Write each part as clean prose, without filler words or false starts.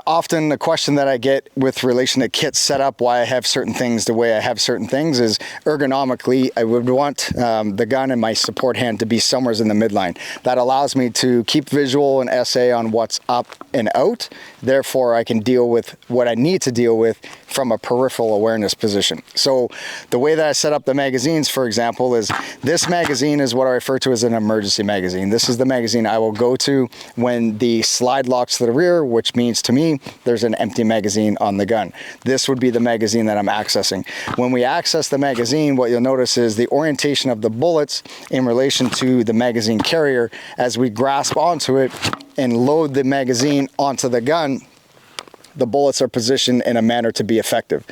Often the question that I get with relation to kit setup, why I have certain things the way I have certain things, is ergonomically, I would want the gun and my support hand to be somewhere in the midline. That allows me to keep visual and essay on what's up and out. Therefore, I can deal with what I need to deal with from a peripheral awareness position. So the way that I set up the magazines, for example, is this magazine is what I refer to as an emergency magazine. This is the magazine I will go to when the slide locks to the rear, which means to me there's an empty magazine on the gun. This would be the magazine that I'm accessing. When we access the magazine, what you'll notice is the orientation of the bullets in relation to the magazine carrier. As we grasp onto it and load the magazine onto the gun, the bullets are positioned in a manner to be effective.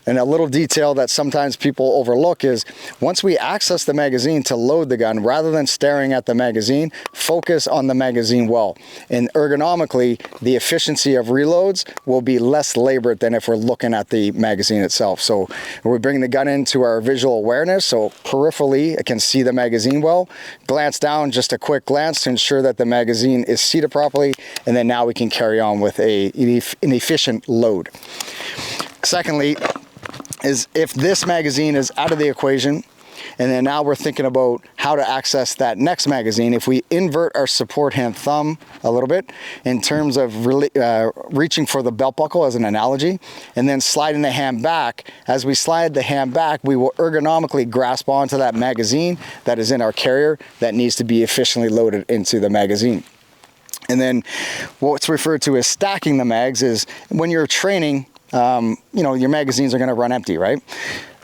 And a little detail that sometimes people overlook is once we access the magazine to load the gun, rather than staring at the magazine, focus on the magazine well. And ergonomically, the efficiency of reloads will be less labored than if we're looking at the magazine itself. So we bring the gun into our visual awareness, so peripherally I can see the magazine well. Glance down, just a quick glance to ensure that the magazine is seated properly, and then now we can carry on with an efficient load. Secondly, is if this magazine is out of the equation, and then now we're thinking about how to access that next magazine. If we invert our support hand thumb a little bit in terms of reaching for the belt buckle as an analogy, and then sliding the hand back, as we slide the hand back, we will ergonomically grasp onto that magazine that is in our carrier that needs to be efficiently loaded into the magazine. And then what's referred to as stacking the mags is when you're training, your magazines are going to run empty, right?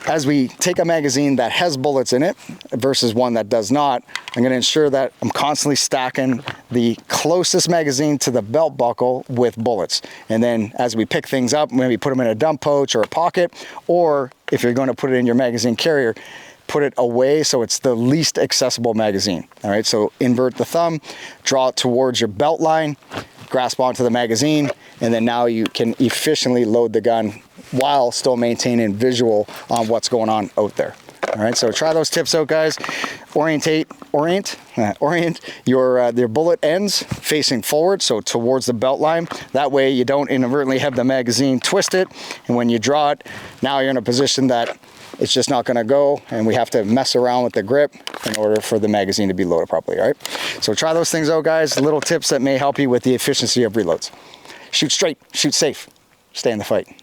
As we take a magazine that has bullets in it versus one that does not, I'm going to ensure that I'm constantly stacking the closest magazine to the belt buckle with bullets. And then as we pick things up, maybe put them in a dump pouch or a pocket, or if you're going to put it in your magazine carrier, put it away so it's the least accessible magazine. All right, so invert the thumb, draw it towards your belt line, grasp onto the magazine, and then now you can efficiently load the gun while still maintaining visual on what's going on out there. All right, so try those tips out, guys. Orient your bullet ends facing forward, so towards the belt line. That way you don't inadvertently have the magazine twisted, and when you draw it, now you're in a position that it's just not going to go, and we have to mess around with the grip in order for the magazine to be loaded properly. All right, so try those things out, guys. Little tips that may help you with the efficiency of reloads. Shoot straight, shoot safe, stay in the fight.